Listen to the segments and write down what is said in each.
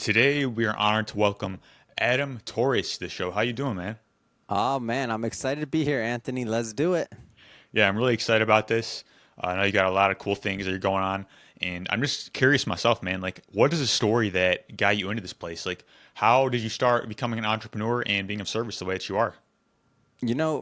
Today we are honored to welcome Adam Torres to the show. How you doing, man? Oh man, I'm excited to be here, Anthony. Let's do it. Yeah, I'm really excited about this. I know you got a lot of cool things that are going on, and I'm just curious myself, man. Like, what is the story that got you into this place? Like, how did you start becoming an entrepreneur and being of service the way that you are?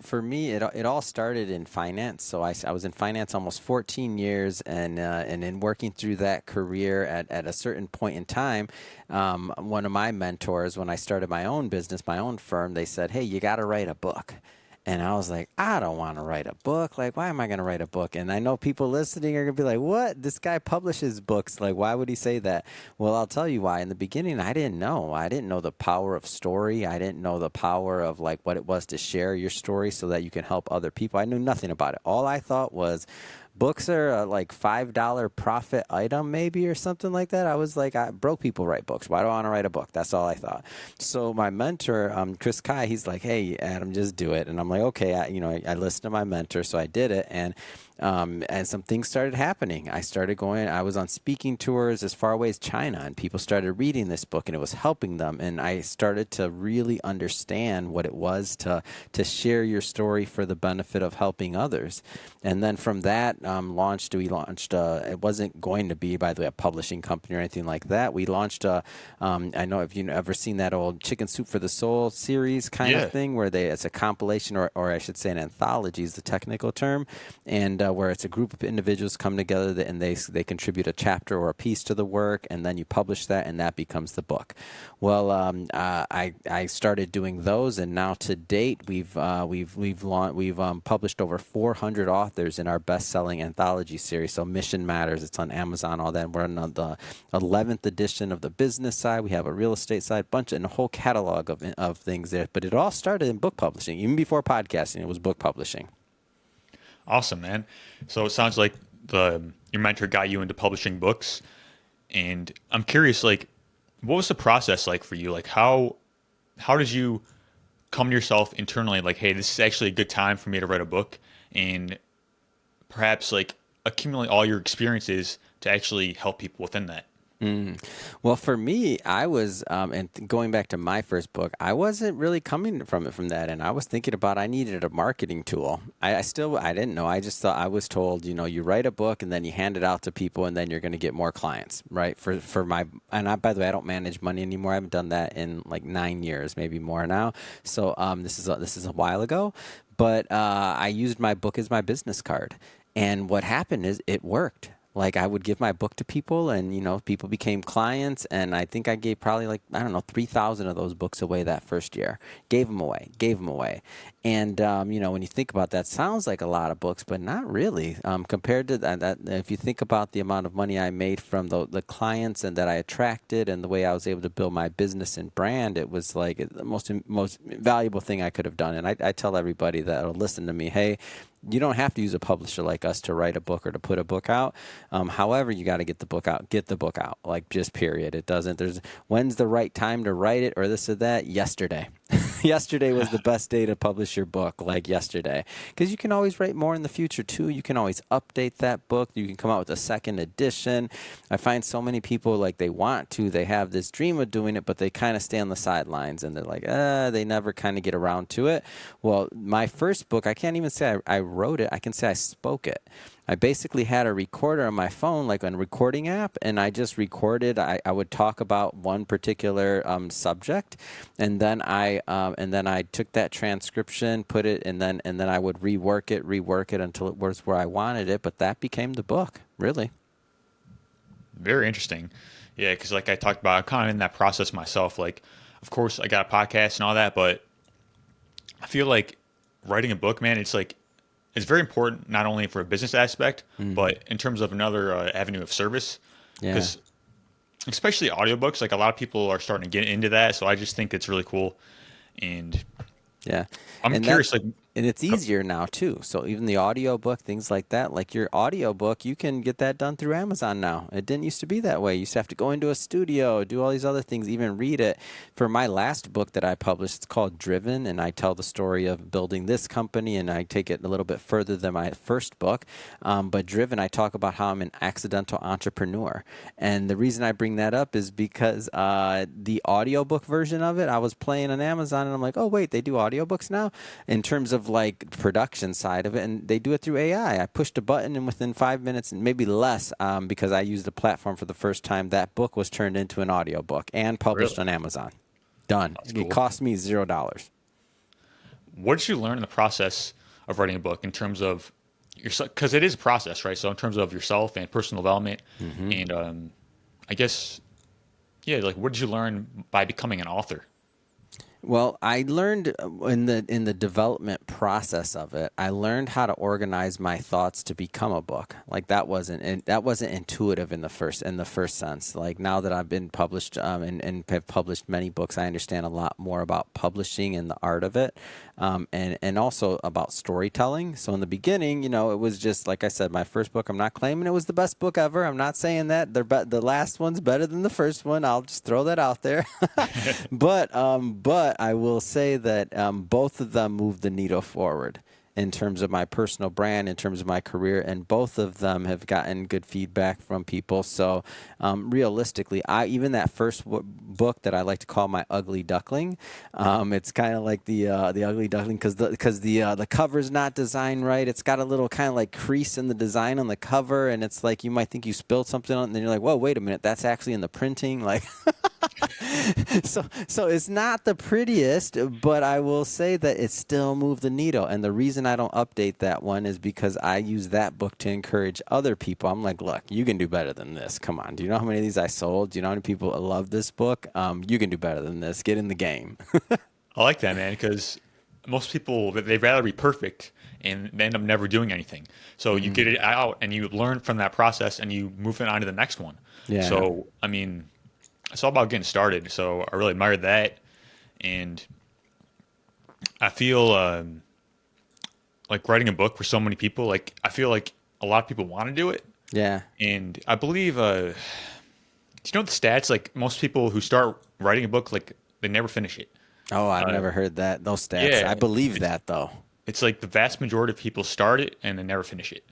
For me, it all started in finance. I was in finance almost 14 years, and in working through that career at a certain point in time, one of my mentors, when I started my own business, my own firm, they said, "Hey, you got to write a book." And I was like, I don't want to write a book. Like, why am I going to write a book? And I know people listening are going to be like, what? This guy publishes books. Like, why would he say that? Well, I'll tell you why. In the beginning, I didn't know. I didn't know the power of story. I didn't know the power of like what it was to share your story so that you can help other people. I knew nothing about it. All I thought was, books are like $5 profit item, maybe, or something like that. I was like, broke people write books. Why do I want to write a book? That's all I thought. So my mentor, Chris Kai, he's like, "Hey, Adam, just do it." And I'm like, "Okay." I listened to my mentor, so I did it, and some things started happening. I started going. I was on speaking tours as far away as China, and people started reading this book, and it was helping them. And I started to really understand what it was to share your story for the benefit of helping others. And then from that, we launched. It wasn't going to be, by the way, a publishing company or anything like that. We launched a. I know if you've ever seen that old Chicken Soup for the Soul series kind of Yeah, thing, where it's a compilation, or I should say an anthology is the technical term, and where it's a group of individuals come together and they contribute a chapter or a piece to the work, and then you publish that, and that becomes the book. Well, I started doing those, and now to date we've published over 400 authors in our best-selling anthology series. So Mission Matters, it's on Amazon, all that. And we're on the 11th edition of the business side. We have a real estate side, bunch and a whole catalog of things there. But it all started in book publishing, even before podcasting. It was book publishing. awesome, man. So it sounds like the your mentor got you into publishing books, and I'm curious, like, what was the process like for you? Like, how did you come to yourself internally, like, hey, this is actually a good time for me to write a book, and perhaps like accumulate all your experiences to actually help people within that. Mm. Well, for me, I was, going back to my first book, I wasn't really coming from it from that. And I was thinking about I needed a marketing tool. I didn't know. I just thought I was told, you write a book and then you hand it out to people and then you're going to get more clients, right? By the way, I don't manage money anymore. I haven't done that in like 9 years, maybe more now. So this is a while ago, but I used my book as my business card. And what happened is it worked. Like I would give my book to people, and people became clients. And I think I gave probably, like, I don't know, 3,000 of those books away that first year. Gave them away. And when you think about that, sounds like a lot of books, but not really. Compared to that, if you think about the amount of money I made from the clients and that I attracted, and the way I was able to build my business and brand, it was like the most valuable thing I could have done. And I tell everybody that'll listen to me, hey, you don't have to use a publisher like us to write a book or to put a book out. However, you got to get the book out. Get the book out, like, just period. It doesn't. When's the right time to write it or this or that? Yesterday. Yesterday was the best day to publish your book, like yesterday, because you can always write more in the future too. You can always update that book. You can come out with a second edition. I find so many people, like, they have this dream of doing it, but they kind of stay on the sidelines and they're like, they never kind of get around to it. Well, my first book, I can't even say I wrote it. I can say I spoke it. I basically had a recorder on my phone, like a recording app, and I just recorded. I would talk about one particular subject, and then I took that transcription, put it, and then I would rework it until it was where I wanted it. But that became the book, really. Very interesting. Yeah, because like I talked about, I'm kind of in that process myself. Like, of course, I got a podcast and all that, but I feel like writing a book, man, it's very important not only for a business aspect, Hmm. but in terms of another avenue of service. Yeah. Because especially audiobooks, like a lot of people are starting to get into that. So I just think it's really cool. And Yeah. I'm And that curious, like, And it's easier now too. So even the audiobook, things like that, like your audiobook, you can get that done through Amazon now. It didn't used to be that way. You used to have to go into a studio, do all these other things, even read it. For my last book that I published, it's called Driven, and I tell the story of building this company, and I take it a little bit further than my first book. But Driven, I talk about how I'm an accidental entrepreneur. And the reason I bring that up is because the audiobook version of it, I was playing on Amazon, and I'm like, oh, wait, they do audiobooks now? In terms of like production side of it, and they do it through AI. I pushed a button, and within 5 minutes, and maybe less, because I used the platform for the first time, that book was turned into an audiobook and published Really? on Amazon. Done. That's It cool. cost me $0. What did you learn in the process of writing a book in terms of yourself? Because it is a process, right? So in terms of yourself and personal development, and I guess, yeah, like what did you learn by becoming an author? Well, I learned in the development process of it. I learned how to organize my thoughts to become a book. Like that wasn't intuitive in the first sense. Like now that I've been published and have published many books, I understand a lot more about publishing and the art of it, and also about storytelling. So in the beginning, it was just like I said, my first book. I'm not claiming it was the best book ever. I'm not saying that the last one's better than the first one. I'll just throw that out there. But I will say that both of them moved the needle forward in terms of my personal brand, in terms of my career, and both of them have gotten good feedback from people. So realistically, even that first book that I like to call my ugly duckling, it's kind of like the ugly duckling because the cover's not designed right. It's got a little kind of like crease in the design on the cover, and it's like you might think you spilled something on it, and then you're like, whoa, wait a minute, that's actually in the printing, like. So it's not the prettiest, but I will say that it still moved the needle. And the reason I don't update that one is because I use that book to encourage other people. I'm like, look, you can do better than this. Come on. Do you know how many of these I sold? Do you know how many people love this book? You can do better than this. Get in the game. I like that, man, because most people they'd rather be perfect and they end up never doing anything. So you get it out and you learn from that process and you move it on to the next one. Yeah. So I mean, it's all about getting started. So I really admire that, and I feel like writing a book for so many people. Like I feel like a lot of people want to do it, Yeah. and I believe. Do you know the stats? Like most people who start writing a book, like they never finish it. Oh, I've Uh, never heard those stats. yeah, I believe it's that, though. it's like the vast majority of people start it and they never finish it.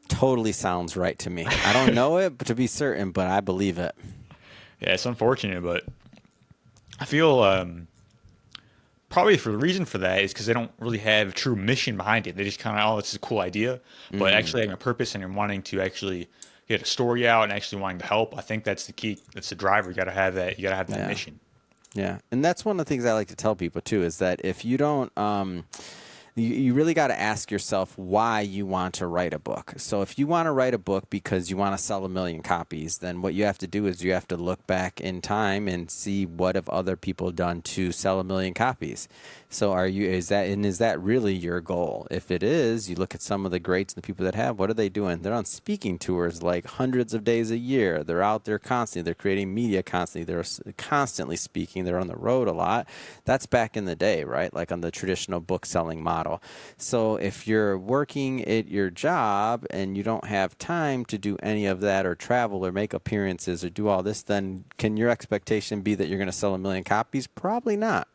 Totally sounds right to me. I don't know it to be certain, but I believe it. Yeah, it's unfortunate, but I feel probably for the reason for that is because they don't really have a true mission behind it. They just kind of, oh, it's a cool idea, but actually having a purpose and wanting to actually get a story out and actually wanting to help. I think that's the key. That's the driver. You got to have that. You got to have that Yeah. mission. Yeah, and that's one of the things I like to tell people too is that if you don't, you really got to ask yourself why you want to write a book. So if you want to write a book because you want to sell 1 million copies, then what you have to do is you have to look back in time and see what have other people done to sell 1 million copies. So is that really your goal? If it is, you look at some of the greats and the people that have, what are they doing? They're on speaking tours like hundreds of days a year. They're out there constantly. They're creating media constantly. They're constantly speaking. They're on the road a lot. That's back in the day, right? Like on the traditional book selling model. So if you're working at your job and you don't have time to do any of that or travel or make appearances or do all this, then can your expectation be that you're going to sell 1 million copies? Probably not.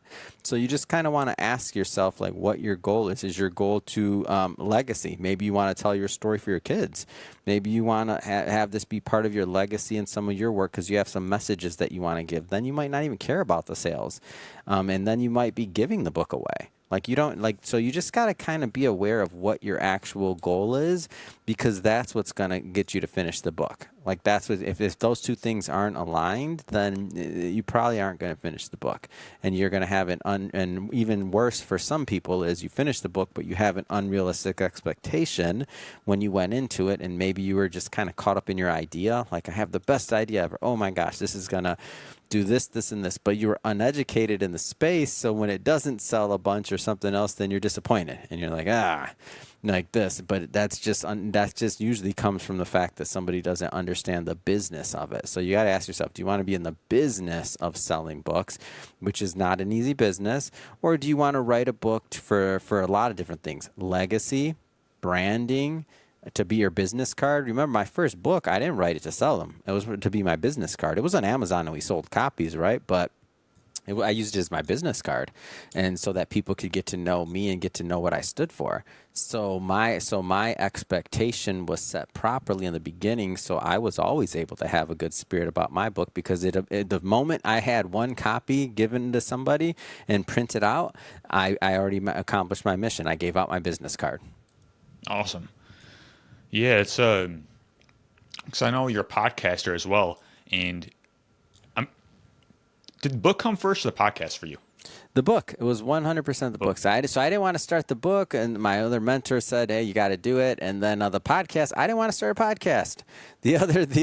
So you just kind of want to ask yourself like what your goal is. Is your goal to legacy? Maybe you want to tell your story for your kids. Maybe you want to have this be part of your legacy and some of your work because you have some messages that you want to give. Then you might not even care about the sales. And then you might be giving the book away. Like you don't like, so you just got to kind of be aware of what your actual goal is because that's what's going to get you to finish the book. Like that's what, if those two things aren't aligned, then you probably aren't going to finish the book. And you're going to have and even worse for some people is you finish the book, but you have an unrealistic expectation when you went into it. And maybe you were just kind of caught up in your idea. Like I have the best idea ever. Oh my gosh, this is going to do this, this, and this, but you were uneducated in the space. So when it doesn't sell a bunch or something else, then you're disappointed and you're like, like this, but that's just usually comes from the fact that somebody doesn't understand the business of it. So you got to ask yourself, do you want to be in the business of selling books, which is not an easy business, or do you want to write a book for a lot of different things, legacy, branding, to be your business card? Remember, my first book, I didn't write it to sell them. It was to be my business card. It was on Amazon and we sold copies, right? But I used it as my business card, and so that people could get to know me and get to know what I stood for. So my expectation was set properly in the beginning, so I was always able to have a good spirit about my book, because the moment I had one copy given to somebody and printed out, I already accomplished my mission. I gave out my business card. Awesome. Yeah, it's because I know you're a podcaster as well, and did the book come first or the podcast for you? The book. It was 100% the book. So I didn't want to start the book, and my other mentor said, "Hey, you got to do it." And then the podcast, I didn't want to start a podcast. The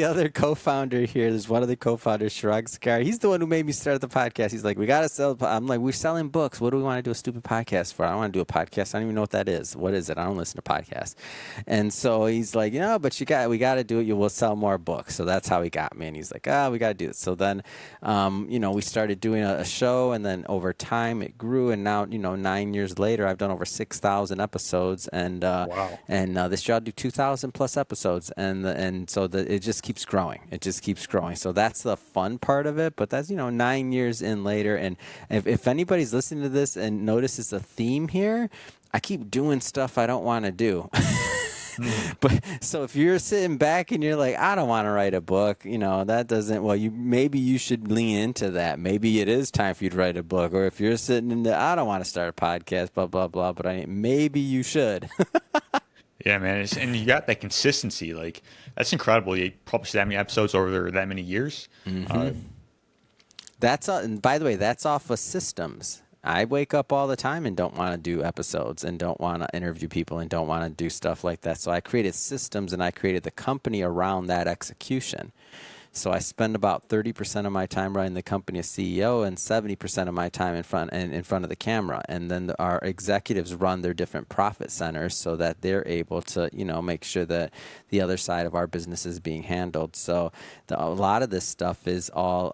other co-founder here, there's one of the co-founders, Shirag Sakar. He's the one who made me start the podcast. He's like, "We got to sell." I'm like, "We're selling books. What do we want to do a stupid podcast for? I don't want to do a podcast. I don't even know what that is. What is it? I don't listen to podcasts." And so he's like, "But we got to do it. You will sell more books." So that's how he got me. And he's like, "We got to do it." So then, we started doing a show, and then over time it grew, and now 9 years later I've done over 6,000 episodes, and Wow. this year I'll do 2,000 plus episodes, and so it just keeps growing. It just keeps growing. So that's the fun part of it. But that's 9 years in later, and if anybody's listening to this and notices a theme here, I keep doing stuff I don't want to do. But so if you're sitting back and you're like, I don't want to write a book, that doesn't, well, maybe you should lean into that. Maybe it is time for you to write a book. Or if you're sitting in I don't want to start a podcast, blah, blah, blah, but maybe you should. Yeah, man. And you got that consistency. Like, that's incredible. You published that many episodes over that many years. Mm-hmm. And by the way, that's off of systems. I wake up all the time and don't want to do episodes and don't want to interview people and don't want to do stuff like that. So I created systems, and I created the company around that execution. So I spend about 30% of my time running the company as CEO and 70% of my time in front of the camera. And then our executives run their different profit centers so that they're able to, make sure that the other side of our business is being handled. So a lot of this stuff is all,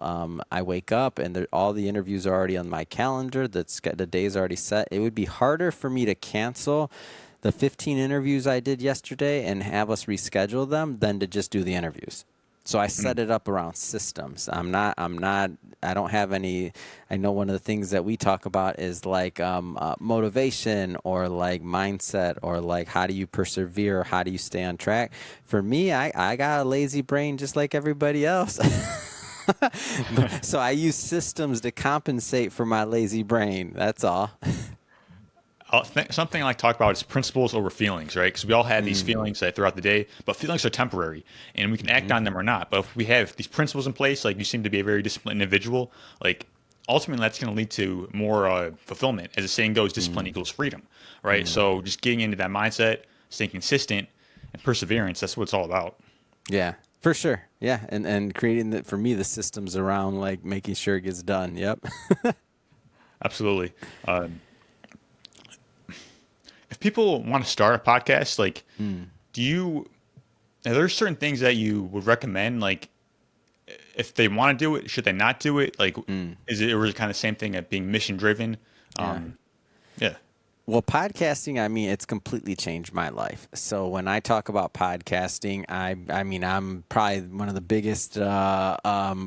I wake up and all the interviews are already on my calendar. The day's already set. It would be harder for me to cancel the 15 interviews I did yesterday and have us reschedule them than to just do the interviews. So I set it up around systems. I don't have any, I know one of the things that we talk about is like motivation, or like mindset, or like how do you persevere, or how do you stay on track. For me, I got a lazy brain just like everybody else. So I use systems to compensate for my lazy brain. That's all. Something I like to talk about is principles over feelings, right? Because we all have these feelings throughout the day, but feelings are temporary, and we can act on them or not. But if we have these principles in place, like you seem to be a very disciplined individual, like ultimately that's going to lead to more fulfillment. As the saying goes, discipline equals freedom, right? So just getting into that mindset, staying consistent, and perseverance, that's what it's all about. Yeah, for sure. Yeah, and creating, for me, the systems around like making sure it gets done. Yep. Absolutely. If people want to start a podcast, like, are there certain things that you would recommend? Like, if they want to do it, should they not do it? Like, is it kind of the same thing at being mission driven? Yeah. Well, podcasting, it's completely changed my life. So when I talk about podcasting, I'm probably one of the biggest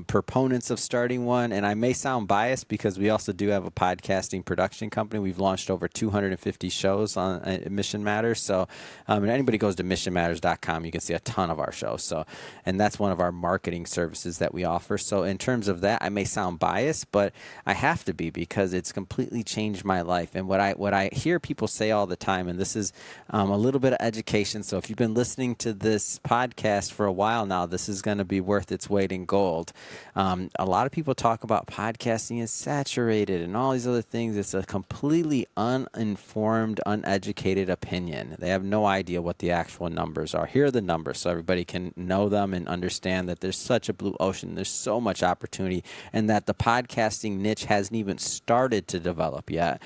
proponents of starting one. And I may sound biased because we also do have a podcasting production company. We've launched over 250 shows on Mission Matters. So and anybody goes to missionmatters.com, you can see a ton of our shows. So, and that's one of our marketing services that we offer. So in terms of that, I may sound biased, but I have to be, because it's completely changed my life. And what I hear people say all the time, and this is a little bit of education. So if you've been listening to this podcast for a while now, this is going to be worth its weight in gold. A lot of people talk about podcasting is saturated and all these other things. It's a completely uninformed, uneducated opinion. They have no idea what the actual numbers are. Here are the numbers so everybody can know them and understand that there's such a blue ocean. There's so much opportunity, and that the podcasting niche hasn't even started to develop yet.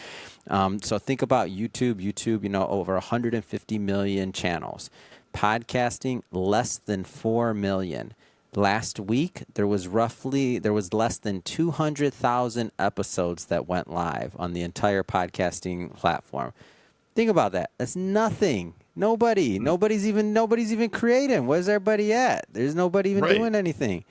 So think about YouTube, over 150 million channels. Podcasting, less than 4 million. Last week, there was less than 200,000 episodes that went live on the entire podcasting platform. Think about that. That's nothing. Nobody's even creating. Where's everybody at? There's nobody even Right. doing anything.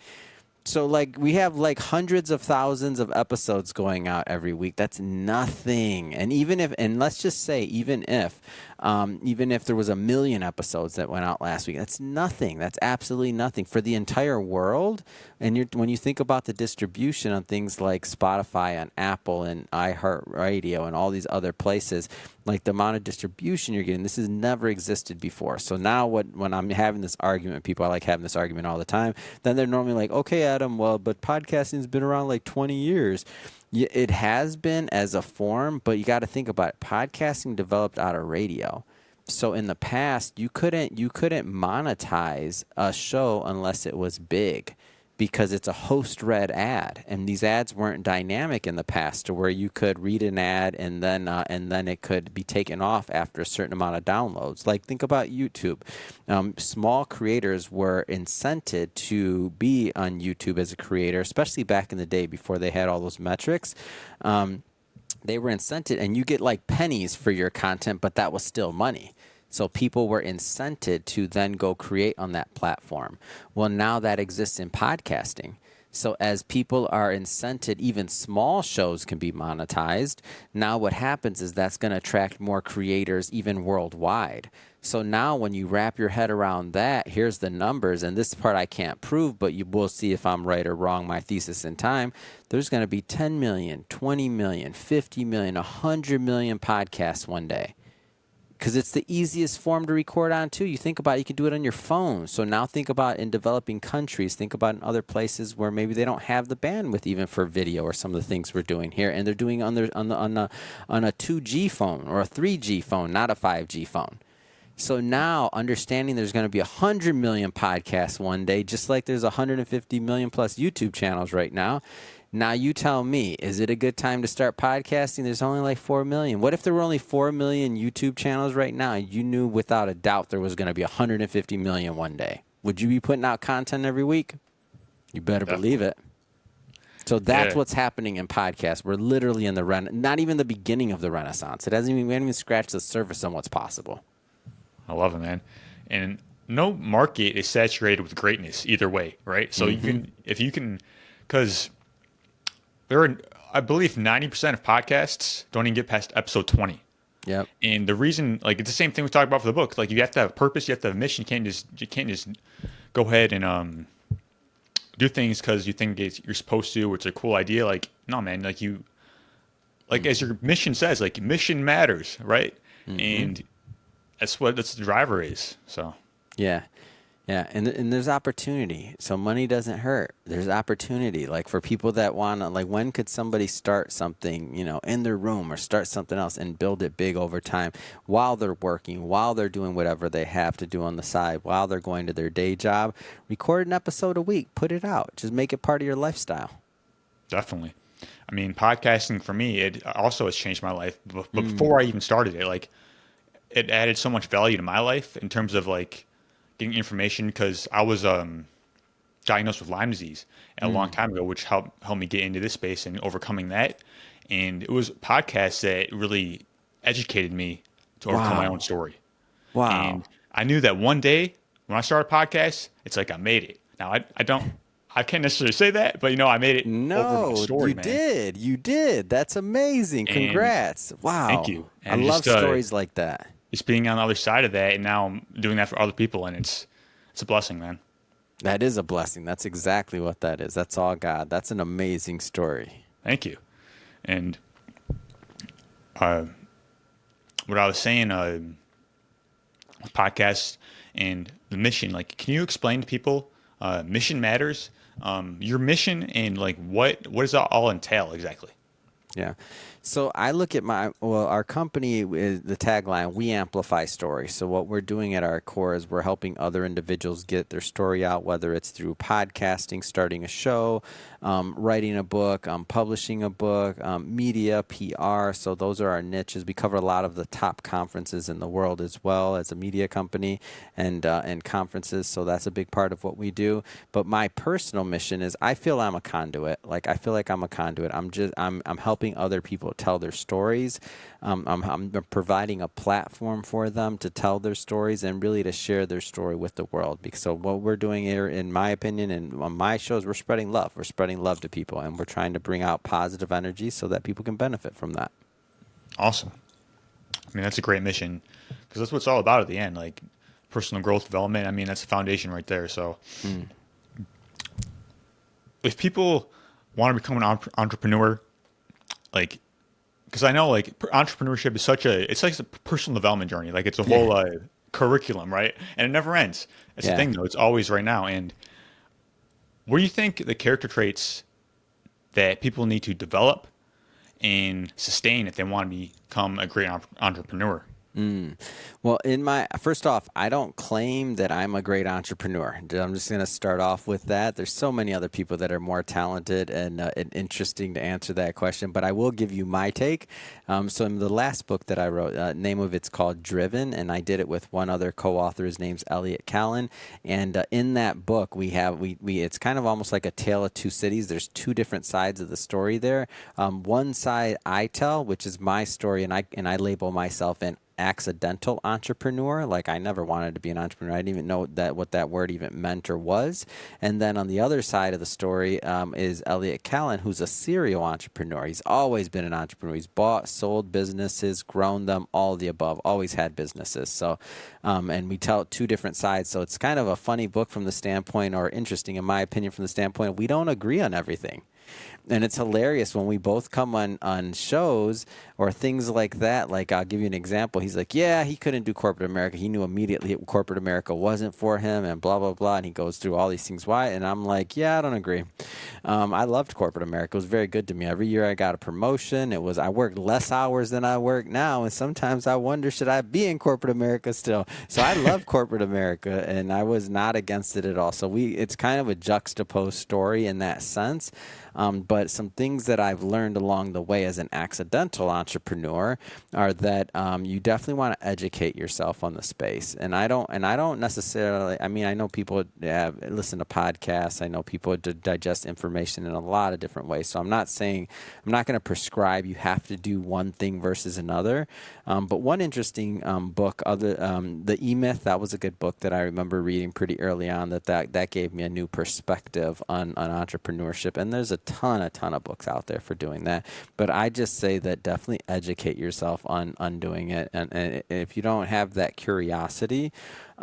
So we have hundreds of thousands of episodes going out every week. That's nothing. And let's just say even if there was 1 million episodes that went out last week, that's nothing. That's absolutely nothing for the entire world. And when you think about the distribution on things like Spotify and Apple and iHeartRadio and all these other places, like the amount of distribution you're getting, this has never existed before. So now when I'm having this argument, people are having this argument all the time, then they're normally like, okay, Adam, well, but podcasting's been around 20 years. It has been as a form, but you got to think about it. Podcasting developed out of radio. So in the past, you couldn't monetize a show unless it was big, because it's a host-read ad, and these ads weren't dynamic in the past to where you could read an ad and then it could be taken off after a certain amount of downloads. Think about YouTube. Small creators were incented to be on YouTube as a creator, especially back in the day before they had all those metrics. They were incented, and you get pennies for your content, but that was still money. So people were incented to then go create on that platform. Well, now that exists in podcasting. So as people are incented, even small shows can be monetized. Now what happens is that's going to attract more creators even worldwide. So now when you wrap your head around that, here's the numbers. And this part I can't prove, but you will see if I'm right or wrong, my thesis in time. There's going to be 10 million, 20 million, 50 million, 100 million podcasts one day. Because it's the easiest form to record on, too. You think about it, you can do it on your phone. So now think about in developing countries, think about in other places where maybe they don't have the bandwidth even for video or some of the things we're doing here. And they're doing on a 2G phone or a 3G phone, not a 5G phone. So now understanding there's going to be 100 million podcasts one day, just like there's 150 million plus YouTube channels right now. Now you tell me, is it a good time to start podcasting? There's only 4 million. What if there were only 4 million YouTube channels right now and you knew without a doubt there was going to be 150 million one day? Would you be putting out content every week? You better believe it. So that's what's happening in podcasts. We're literally in not even the beginning of the renaissance. We haven't even scratched the surface on what's possible. I love it, man. And no market is saturated with greatness either way, right? So because there are, I believe, 90% of podcasts don't even get past episode 20. Yep. And the reason, it's the same thing we talked about for the book. You have to have a purpose, you have to have a mission. You can't just go ahead and do things because you think you're supposed to, or it's a cool idea. No, man. As your mission says, mission matters, right? Mm-hmm. And that's what the driver is. So. Yeah. Yeah, and there's opportunity. So money doesn't hurt. There's opportunity. For people that want to, when could somebody start something, in their room or start something else and build it big over time while they're working, while they're doing whatever they have to do on the side, while they're going to their day job? Record an episode a week. Put it out. Just make it part of your lifestyle. Definitely. I mean, podcasting for me, it also has changed my life. But before I even started it, it added so much value to my life in terms of getting information, because I was diagnosed with Lyme disease a long time ago, which helped me get into this space and overcoming that. And it was podcasts that really educated me to overcome my own story. Wow. And I knew that one day when I started a podcast, it's I made it. Now I can't necessarily say that, but I made it. No, over my story, you did. That's amazing. Congrats. Wow. Thank you. And I love stories like that. Just being on the other side of that, and now I'm doing that for other people, and it's a blessing, man. That is a blessing. That's exactly what that is. That's all God. That's an amazing story. Thank you. And what I was saying, podcast and the mission, can you explain to people mission matters, your mission, and what does that all entail exactly? Yeah. So I look at our company is the tagline, we amplify stories. So what we're doing at our core is we're helping other individuals get their story out, whether it's through podcasting, starting a show, writing a book, publishing a book, media, PR. So those are our niches. We cover a lot of the top conferences in the world as well as a media company and conferences. So that's a big part of what we do. But my personal mission is I feel I'm a conduit. Like I feel like I'm a conduit. I'm helping other people tell their stories. I'm providing a platform for them to tell their stories and really to share their story with the world. Because so what we're doing here, in my opinion, and on my shows, we're spreading love. We're spreading love to people, and we're trying to bring out positive energy so that people can benefit from that. Awesome. I mean, that's a great mission because that's what it's all about at the end, like personal growth development. I mean, that's the foundation right there. So if people want to become an entrepreneur, like, because I know like entrepreneurship is it's like a personal development journey. Like it's a whole curriculum, right? And it never ends. That's the thing though. It's always right now. And what do you think the character traits that people need to develop and sustain if they want to become a great entrepreneur? Well, first off, I don't claim that I'm a great entrepreneur. I'm just going to start off with that. There's so many other people that are more talented and interesting to answer that question, but I will give you my take. So in the last book that I wrote, name of it's called Driven, and I did it with one other co-author. His name's Elliot Callan, and in that book it's kind of almost like a tale of two cities. There's two different sides of the story there. One side I tell, which is my story, and I label myself an accidental entrepreneur. Like I never wanted to be an entrepreneur. I didn't even know what that word even meant or was. And then on the other side of the story is Elliot Callan, who's a serial entrepreneur. He's always been an entrepreneur. He's bought, sold businesses, grown them, all of the above, always had businesses. So, and we tell two different sides. So it's kind of a funny book from the standpoint, or interesting in my opinion, from the standpoint, we don't agree on everything. And it's hilarious when we both come on shows or things like that. Like, I'll give you an example. He's like, yeah, he couldn't do corporate America. He knew immediately corporate America wasn't for him and blah, blah, blah. And he goes through all these things. Why? And I'm like, yeah, I don't agree. I loved corporate America. It was very good to me. Every year I got a promotion. I worked less hours than I work now. And sometimes I wonder, should I be in corporate America still? So I love corporate America, and I was not against it at all. So it's kind of a juxtaposed story in that sense. But some things that I've learned along the way as an accidental entrepreneur are that you definitely want to educate yourself on the space. And I don't necessarily. I mean, I know people listen to podcasts. I know people digest information in a lot of different ways. So I'm not going to prescribe you have to do one thing versus another. But one interesting book, the E-Myth, that was a good book that I remember reading pretty early on. That gave me a new perspective on entrepreneurship. And there's a ton of books out there for doing that. But I just say that definitely educate yourself on doing it. And if you don't have that curiosity,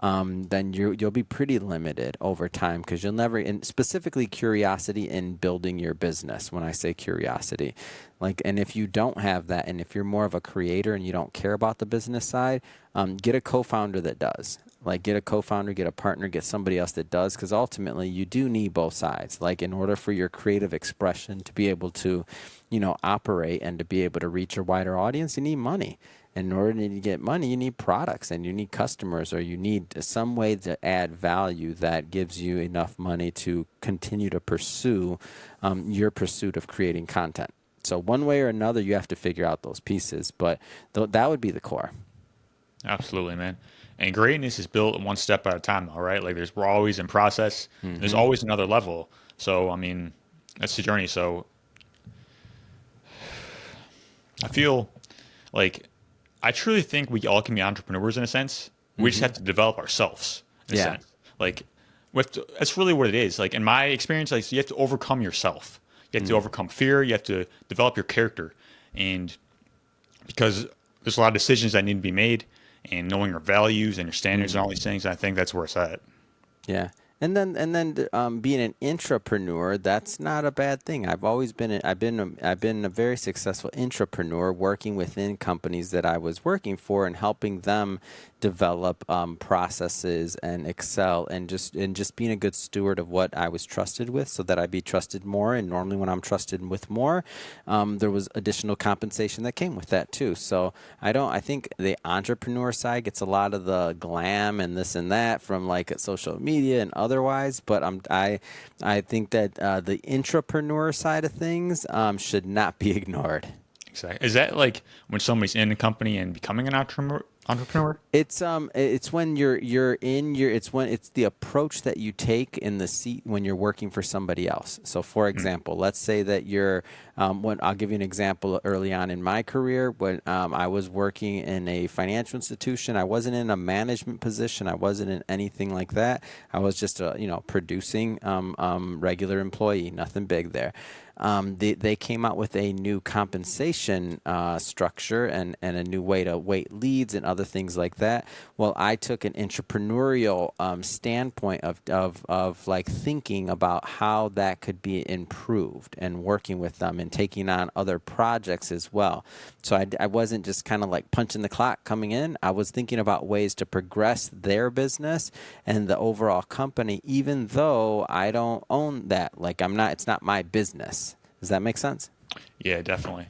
then you'll be pretty limited over time, because you'll never, and specifically curiosity in building your business. When I say curiosity, and if you don't have that, and if you're more of a creator and you don't care about the business side, get a co-founder that does. Get a co-founder, get a partner, get somebody else that does, because ultimately you do need both sides. In order for your creative expression to be able to, operate and to be able to reach a wider audience, you need money. And in order to get money, you need products and you need customers, or you need some way to add value that gives you enough money to continue to pursue your pursuit of creating content. So one way or another, you have to figure out those pieces, but that would be the core. Absolutely, man. And greatness is built one step at a time, all right? We're always in process. Mm-hmm. There's always another level. So, I mean, that's the journey. So I feel like I truly think we all can be entrepreneurs in a sense. We just have to develop ourselves in a sense. That's really what it is. In my experience, you have to overcome yourself. You have to overcome fear. You have to develop your character. And because there's a lot of decisions that need to be made, and knowing your values and your standards and all these things, I think that's where it's at. Yeah. And then being an intrapreneur, that's not a bad thing. I've been a very successful intrapreneur, working within companies that I was working for and helping them develop processes and excel, and just being a good steward of what I was trusted with, so that I'd be trusted more. And normally when I'm trusted with more, there was additional compensation that came with that too. So I think the entrepreneur side gets a lot of the glam and this and that from social media and otherwise, but I think that the intrapreneur side of things should not be ignored. Exactly. Is that like when somebody's in a company and becoming an entrepreneur? It's when you're in your it's when it's the approach that you take in the seat when you're working for somebody else. So for Mm. example, let's say that you're when I'll give you an example early on in my career when I was working in a financial institution. I wasn't in a management position. I wasn't in anything like that. I was just a producing regular employee, nothing big there. They came out with a new compensation structure and a new way to weight leads and other things like that. Well, I took an entrepreneurial standpoint of like thinking about how that could be improved and working with them and taking on other projects as well. So I wasn't just kind of like punching the clock coming in. I was thinking about ways to progress their business and the overall company, even though I don't own that. Like it's not my business. Does that make sense? Yeah, definitely.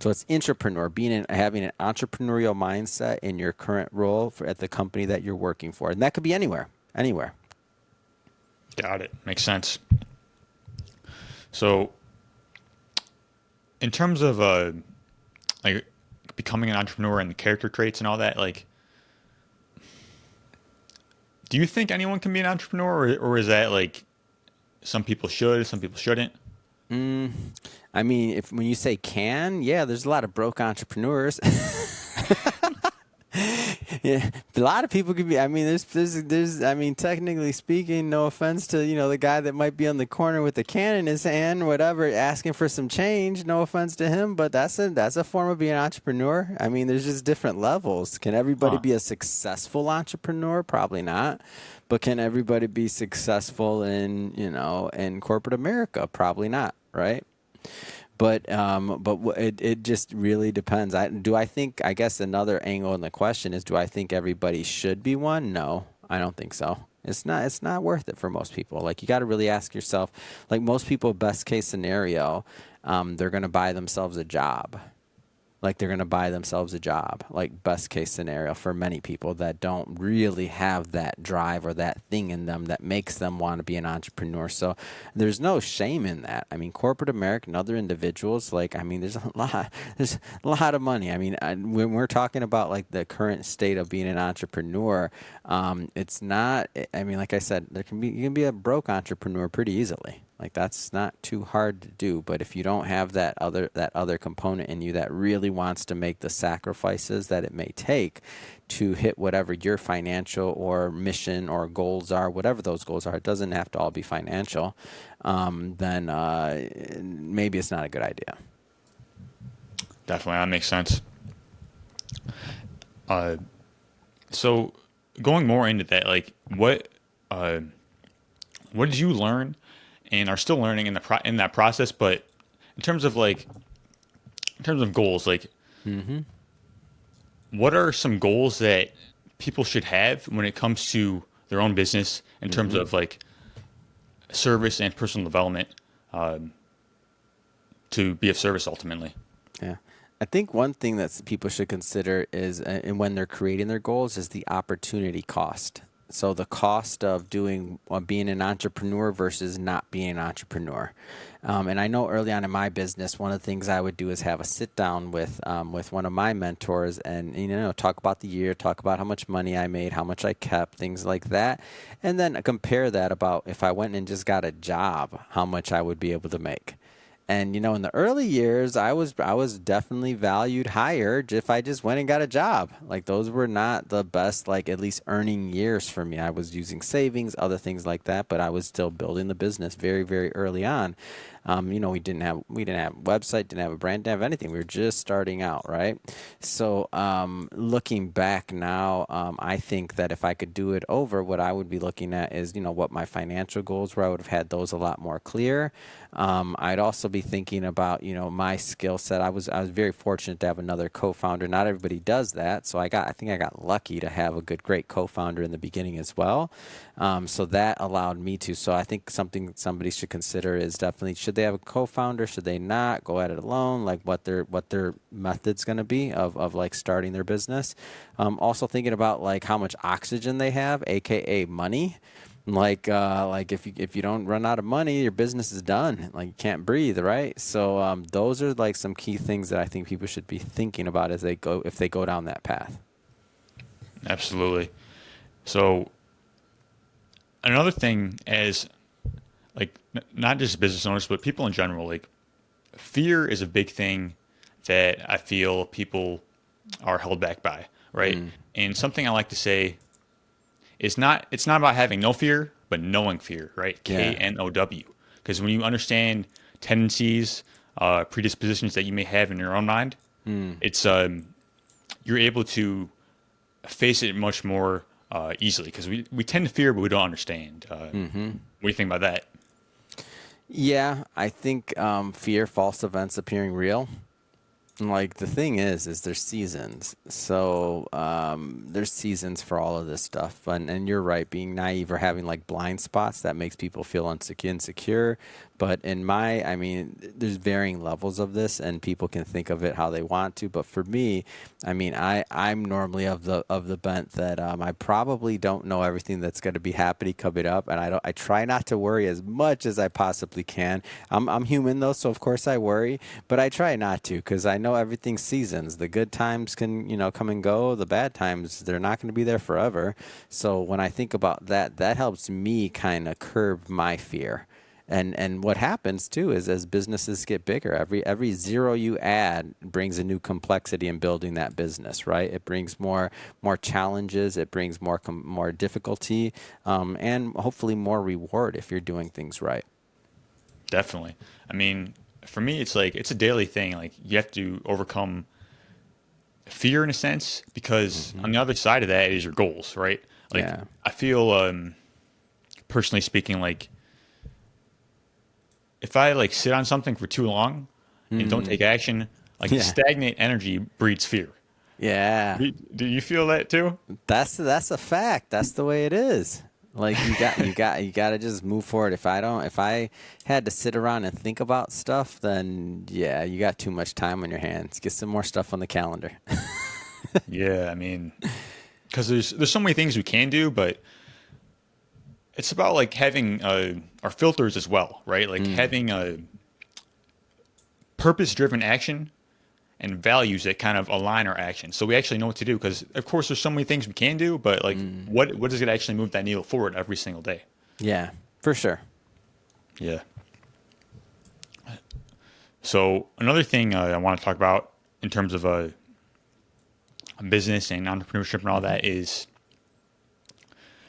So it's entrepreneur, having an entrepreneurial mindset in your current role at the company that you're working for, and that could be anywhere, anywhere. Got it. Makes sense. So, in terms of like becoming an entrepreneur and the character traits and all that, like, do you think anyone can be an entrepreneur, or is that like some people should, some people shouldn't? I mean, if when you say can, yeah, there's a lot of broke entrepreneurs. Yeah, a lot of people could be. I mean, there's. I mean, technically speaking, no offense to the guy that might be on the corner with the can in his hand, whatever, asking for some change. No offense to him, but that's a form of being an entrepreneur. I mean, there's just different levels. Can everybody Huh. be a successful entrepreneur? Probably not. But can everybody be successful in corporate America? Probably not. Right. But it just really depends. I think, I guess another angle in the question is, do I think everybody should be one? No, I don't think so. It's not worth it for most people. Like, you got to really ask yourself, like most people, best case scenario, they're going to buy themselves a job. Like, they're going to buy themselves a job, like best case scenario for many people that don't really have that drive or that thing in them that makes them want to be an entrepreneur. So there's no shame in that. I mean, corporate America and other individuals, like, I mean, there's a lot of money. I mean, when we're talking about like the current state of being an entrepreneur, it's not, I mean, like I said, you can be a broke entrepreneur pretty easily. Like, that's not too hard to do, but if you don't have that other component in you that really wants to make the sacrifices that it may take to hit whatever your financial or mission or goals are, whatever those goals are, it doesn't have to all be financial, then maybe it's not a good idea. Definitely, that makes sense. Uh, so going more into that, like, what did you learn and are still learning in that process? But in terms of goals, like, what are some goals that people should have when it comes to their own business in terms of like service and personal development, to be of service ultimately? Yeah. I think one thing that people should consider is, and when they're creating their goals, is the opportunity cost. So the cost of being an entrepreneur versus not being an entrepreneur. And I know early on in my business, one of the things I would do is have a sit down with one of my mentors and talk about the year, talk about how much money I made, how much I kept, things like that, and then compare that about if I went and just got a job, how much I would be able to make. And in the early years, I was definitely valued higher if I just went and got a job. Like, those were not the best, like, at least earning years for me. I was using savings, other things like that, but I was still building the business very, very early on. We didn't have a website, didn't have a brand, didn't have anything. We were just starting out, right? So looking back now, I think that if I could do it over, what I would be looking at is what my financial goals were. I would have had those a lot more clear. I'd also be thinking about my skill set. I was very fortunate to have another co-founder. Not everybody does that, so I think I got lucky to have a great co-founder in the beginning as well. So that allowed me to. So I think something somebody should consider is definitely, should they have a co-founder? Should they not go at it alone? Like, what their method's going to be of like starting their business. Also thinking about like how much oxygen they have, aka money. Like if you don't run out of money, your business is done. Like you can't breathe, right? So those are like some key things that I think people should be thinking about as they go if they go down that path. Absolutely. So another thing is like not just business owners, but people in general, like fear is a big thing that I feel people are held back by, right? Mm, And something I like to say is it's not about having no fear, but knowing fear, right? yeah. KNOW. Because when you understand tendencies, predispositions that you may have in your own mind, Mm. it's you're able to face it much more easily because we tend to fear, but we don't understand. Hmm. What do you think about that? Yeah, I think fear, false events appearing real. Like the thing is there's seasons. So there's seasons for all of this stuff. And you're right, being naive or having like blind spots that makes people feel insecure. But I mean, there's varying levels of this, and people can think of it how they want to. But for me, I mean, I'm normally of the bent that I probably don't know everything that's going to be happening coming up, and I try not to worry as much as I possibly can. I'm human though, so of course I worry, but I try not to because I know everything's seasons. The good times can come and go. The bad times, they're not going to be there forever. So when I think about that, that helps me kind of curb my fear. And what happens too is as businesses get bigger, every zero you add brings a new complexity in building that business, right? It brings more challenges, it brings more difficulty, and hopefully more reward if you're doing things right. Definitely. I mean, for me, it's like it's a daily thing. Like you have to overcome fear in a sense because Hmm. on the other side of that is your goals, right? Like Yeah. I feel personally speaking, like if I like sit on something for too long and don't Mm. take action, like the Yeah. stagnant energy breeds fear. Yeah. Do you feel that too? That's a fact. That's the way it is. Like you got to just move forward. If I had to sit around and think about stuff, then yeah, you got too much time on your hands. Get some more stuff on the calendar. Yeah, I mean, because there's so many things we can do, but it's about like having our filters as well, right? Like Mm. having a purpose-driven action and values that kind of align our actions, so we actually know what to do. Because of course, there's so many things we can do, but like, Mm. what does it actually move that needle forward every single day? Yeah, for sure. Yeah. So another thing I want to talk about in terms of business and entrepreneurship and all Hmm. that is,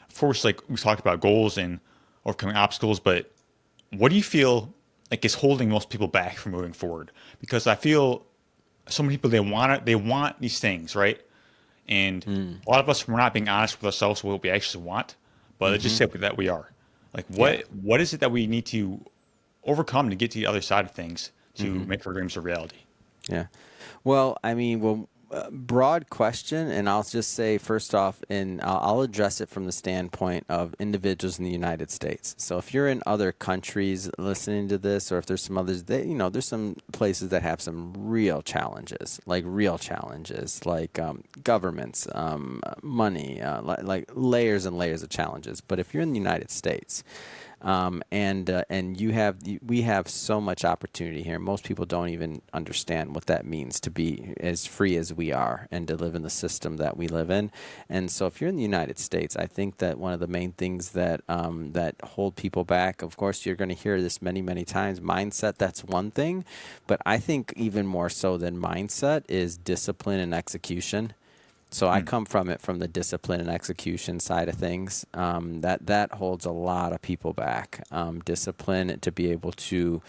of course, like we talked about goals and overcoming obstacles, but what do you feel like is holding most people back from moving forward? Because I feel so many people they want these things, right? And Mm. a lot of us we're not being honest with ourselves what we actually want, but let's just Hmm. say that we are. Like Yeah. what is it that we need to overcome to get to the other side of things to Hmm. make our dreams a reality? Yeah. Well, I mean, broad question, and I'll just say first off, and I'll address it from the standpoint of individuals in the United States. So if you're in other countries listening to this, or if there's some others, there's some places that have some real challenges, like governments, money, like layers and layers of challenges. But if you're in the United States, and we have so much opportunity here. Most people don't even understand what that means to be as free as we are and to live in the system that we live in. And so, if you're in the United States, I think that one of the main things that hold people back, of course, you're going to hear this many times. Mindset, that's one thing, but I think even more so than mindset is discipline and execution. So I Hmm. come from it from the discipline and execution side of things. That holds a lot of people back. Discipline to be able to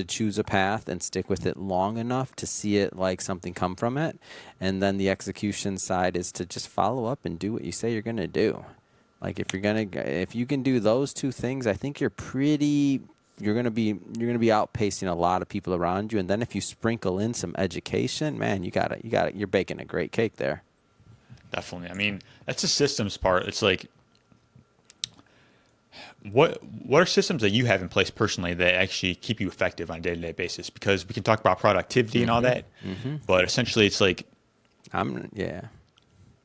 choose a path and stick with it long enough to see it like something come from it, and then the execution side is to just follow up and do what you say you're going to do. Like if you can do those two things, I think you're gonna be outpacing a lot of people around you. And then if you sprinkle in some education, man, you're baking a great cake there. Definitely. I mean, that's the systems part. It's like what are systems that you have in place personally that actually keep you effective on a day-to-day basis? Because we can talk about productivity and all Mm-hmm. that, Mm-hmm. but essentially it's like I'm yeah.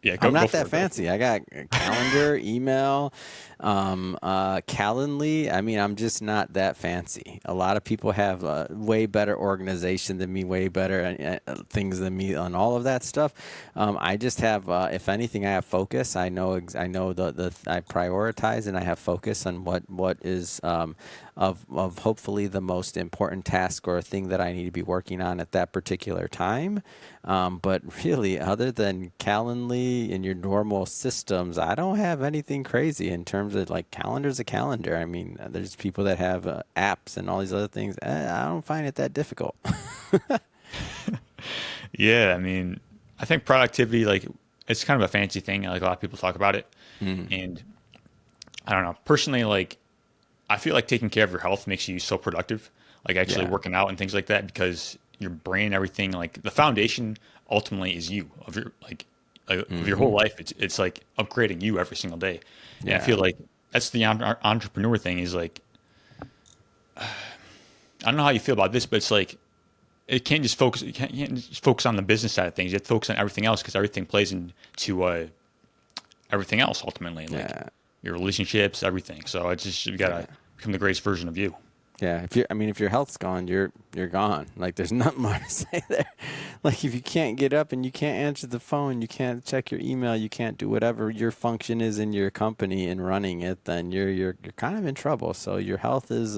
Yeah, I'm go not for that it, bro. fancy. I got a calendar, email, Calendly. I mean, I'm just not that fancy. A lot of people have way better organization than me, way better things than me on all of that stuff. I just have, if anything, I have focus. I know I prioritize and I have focus on what is of hopefully the most important task or thing that I need to be working on at that particular time. But really, other than Calendly and your normal systems, I don't have anything crazy in terms of like calendar's a calendar. I mean, there's people that have apps and all these other things. I don't find it that difficult. Yeah, I mean, I think productivity, like, it's kind of a fancy thing. Like, a lot of people talk about it. Mm, And I don't know. Personally, like, I feel like taking care of your health makes you so productive, like actually yeah. working out and things like that, because your brain, everything, like the foundation ultimately is you of your of your Hmm. whole life. It's like upgrading you every single day, and I Yeah. feel like that's the entrepreneur thing. Is like I don't know how you feel about this, but it's like it can't just focus. You can't just focus on the business side of things. You have to focus on everything else because everything plays into everything else ultimately, like Yeah. your relationships, everything. So it's just you Yeah. gotta become the greatest version of you. Yeah, I mean, if your health's gone, you're gone. Like, there's nothing more to say there. Like, if you can't get up and you can't answer the phone, you can't check your email, you can't do whatever your function is in your company and running it, then you're kind of in trouble. So your health is,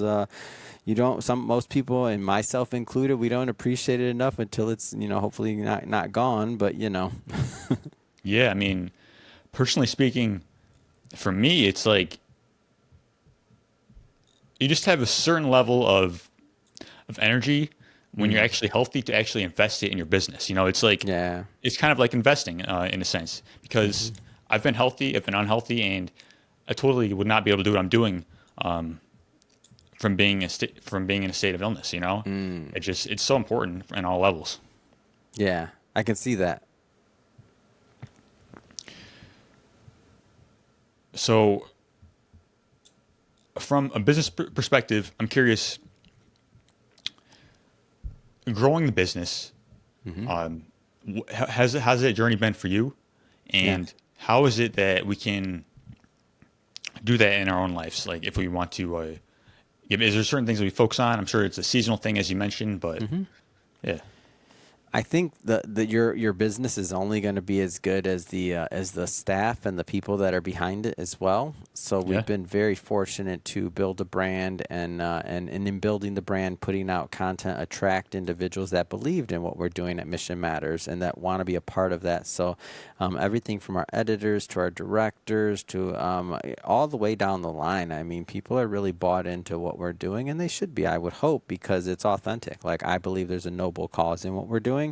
you don't. Most people, and myself included, we don't appreciate it enough until it's hopefully not gone. But Yeah, I mean, personally speaking, for me, it's like you just have a certain level of energy when you're mm, actually healthy to actually invest it in your business. It's like yeah, it's kind of like investing in a sense because hmm, I've been healthy, I've been unhealthy, and I totally would not be able to do what I'm doing from being in a state of illness. mm, It's so important in all levels. yeah, I can see that. So from a business perspective, I'm curious, growing the business. Hmm. Um, has that journey been for you? Yeah. And how is it that we can do that in our own lives? Like if we want to, is there certain things that we focus on? I'm sure it's a seasonal thing, as you mentioned, but Hmm. yeah, I think your business is only going to be as good as the staff and the people that are behind it as well. So we've yeah, been very fortunate to build a brand and in building the brand, putting out content, attract individuals that believed in what we're doing at Mission Matters and that want to be a part of that. So everything from our editors to our directors to all the way down the line. I mean, people are really bought into what we're doing, and they should be, I would hope, because it's authentic. Like, I believe there's a noble cause in what we're doing.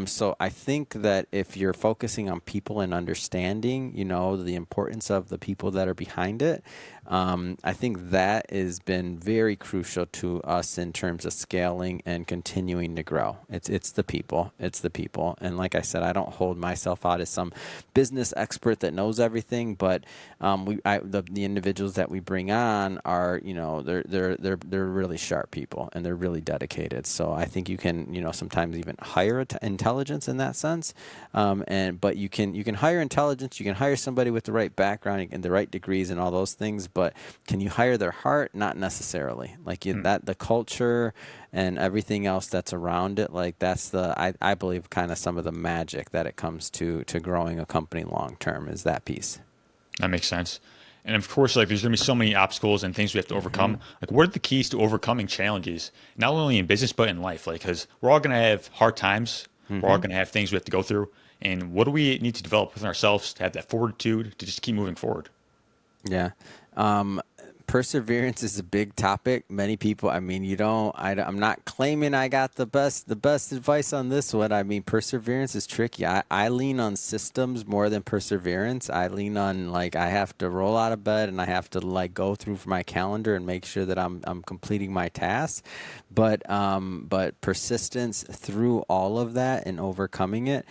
So I think that if you're focusing on people and understanding, the importance of the people that are behind it, I think that has been very crucial to us in terms of scaling and continuing to grow. It's the people. It's the people. And like I said, I don't hold myself out as some business expert that knows everything, but the individuals that we bring on are, they're really sharp people and they're really dedicated. So I think you can, sometimes even hire intelligence in that sense. But you can hire intelligence, you can hire somebody with the right background and the right degrees and all those things, but can you hire their heart? Not necessarily. Like Hmm. that the culture and everything else that's around it, like that's I believe kind of some of the magic that it comes to growing a company long term is that piece. That makes sense. And of course, like there's gonna be so many obstacles and things we have to Hmm. overcome. Like, what are the keys to overcoming challenges, not only in business but in life? Like, because we're all gonna have hard times, we're all Hmm. gonna have things we have to go through, and what do we need to develop within ourselves to have that fortitude to just keep moving forward? Yeah. Um, Perseverance is a big topic. Many people, I mean, I'm not claiming I got the best advice on this one. I mean, perseverance is tricky. I lean on systems more than perseverance. I lean on, like, I have to roll out of bed and I have to, like, go through my calendar and make sure that I'm completing my tasks. But persistence through all of that and overcoming it,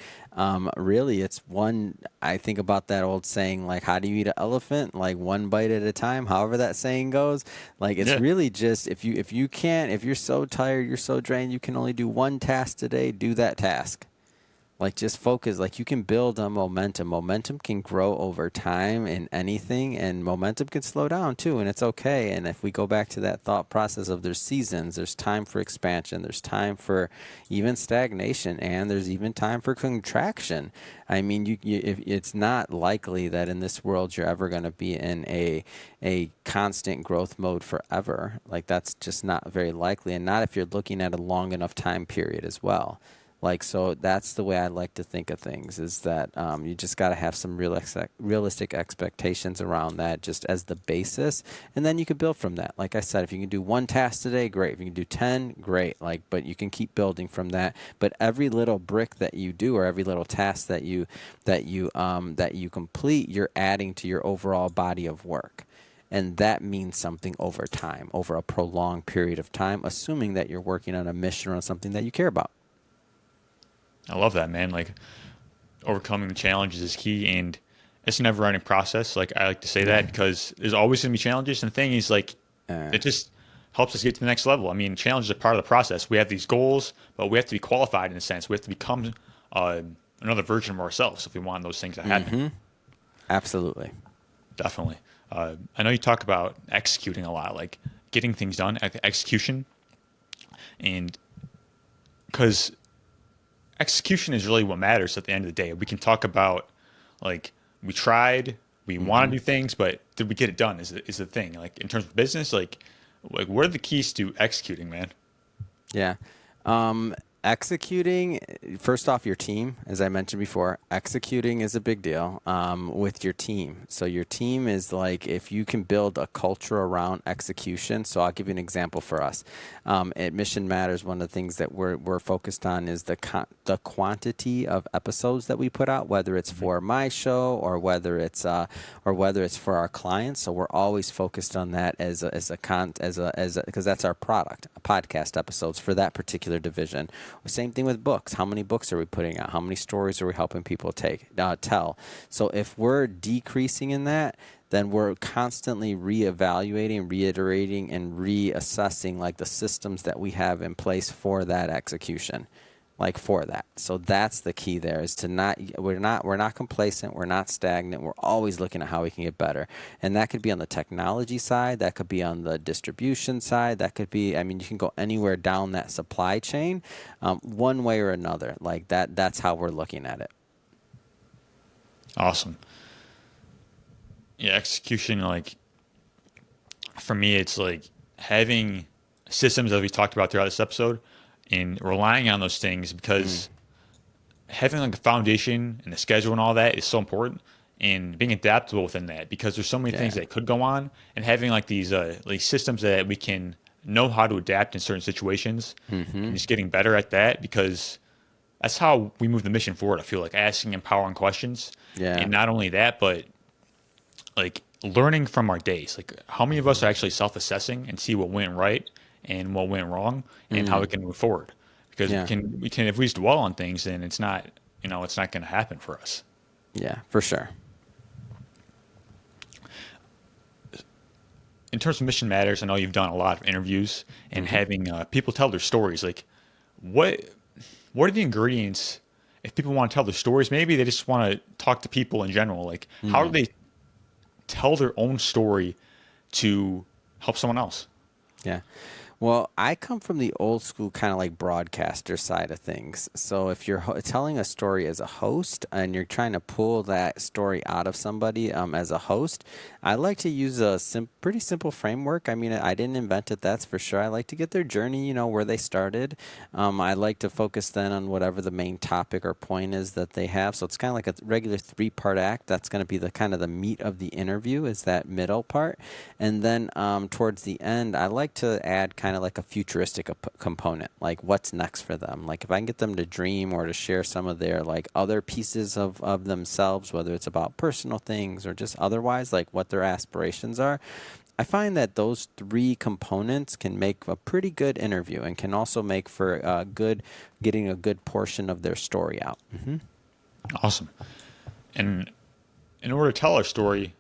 really, it's one. I think about that old saying, like, how do you eat an elephant? Like, one bite at a time. However that saying goes. Like, it's Yeah, really just if you're so tired, you're so drained, you can only do one task today. Do that task. Like just focus, like you can build on momentum. Momentum can grow over time in anything, and momentum can slow down too, and it's okay. And if we go back to that thought process of there's seasons, there's time for expansion, there's time for even stagnation, and there's even time for contraction. I mean, if it's not likely that in this world you're ever going to be in a constant growth mode forever. Like that's just not very likely, and not if you're looking at a long enough time period as well. Like, so that's the way I like to think of things, is that you just got to have some realistic expectations around that just as the basis. And then you can build from that. Like I said, if you can do one task today, great. If you can do 10, great. Like, but you can keep building from that. But every little brick that you do, or every little task that you complete, you're adding to your overall body of work. And that means something over time, over a prolonged period of time, assuming that you're working on a mission or on something that you care about. I love that, man. Like overcoming the challenges is key, and it's a never-ending process. Like I like to say that because there's always going to be challenges, and the thing is, like, it just helps us get to the next level. I mean, challenges are part of the process. We have these goals, but we have to be qualified in a sense. We have to become another version of ourselves if we want those things to happen. Absolutely. Definitely. I know you talk about executing a lot, like getting things done, execution, and because execution is really what matters at the end of the day. We can talk about like we tried, we want to do things, but did we get it done? Is the thing. Like in terms of business, like what are the keys to executing, man? Yeah. Executing, first off, your team, as I mentioned before, executing is a big deal with your team. So your team is like, if you can build a culture around execution. So I'll give you an example for us. At Mission Matters, one of the things that we're focused on is the quantity of episodes that we put out, whether it's for my show or whether it's for our clients. So we're always focused on that because that's our product, podcast episodes for that particular division. Same thing with books. How many books are we putting out? How many stories are we helping people tell? So if we're decreasing in that, then we're constantly reevaluating, reiterating, and reassessing like the systems that we have in place for that execution. Like for that. So that's the key there, is to we're not complacent, we're not stagnant, we're always looking at how we can get better. And that could be on the technology side, that could be on the distribution side, that could be, I mean, you can go anywhere down that supply chain, one way or another. Like that's how we're looking at it. Awesome. Yeah, execution, like for me, it's like having systems that we talked about throughout this episode and relying on those things, because having like a foundation and a schedule and all that is so important, and being adaptable within that, because there's so many things that could go on, and having like these systems that we can know how to adapt in certain situations, and just getting better at that, because that's how we move the mission forward. I feel like asking empowering questions, and not only that, but like learning from our days. Like how many of us are actually self-assessing and see what went right and what went wrong, and how we can move forward. Because we can if we just dwell on things, then it's not it's not going to happen for us. Yeah, for sure. In terms of Mission Matters, I know you've done a lot of interviews and having people tell their stories. Like what are the ingredients if people want to tell their stories? Maybe they just want to talk to people in general. Like how do they tell their own story to help someone else? Yeah. Well, I come from the old school kind of like broadcaster side of things. So if you're telling a story as a host and you're trying to pull that story out of somebody as a host, I like to use a pretty simple framework. I mean, I didn't invent it, that's for sure. I like to get their journey, where they started. I like to focus then on whatever the main topic or point is that they have. So it's kind of like a regular 3-part act. That's going to be the kind of the meat of the interview, is that middle part. And then towards the end, I like to add kind of like a futuristic component, like what's next for them. Like if I can get them to dream or to share some of their like other pieces of themselves, whether it's about personal things or just otherwise, like what their aspirations are. I find that those 3 components can make a pretty good interview and can also make for getting a good portion of their story out. Awesome. And in order to tell our story,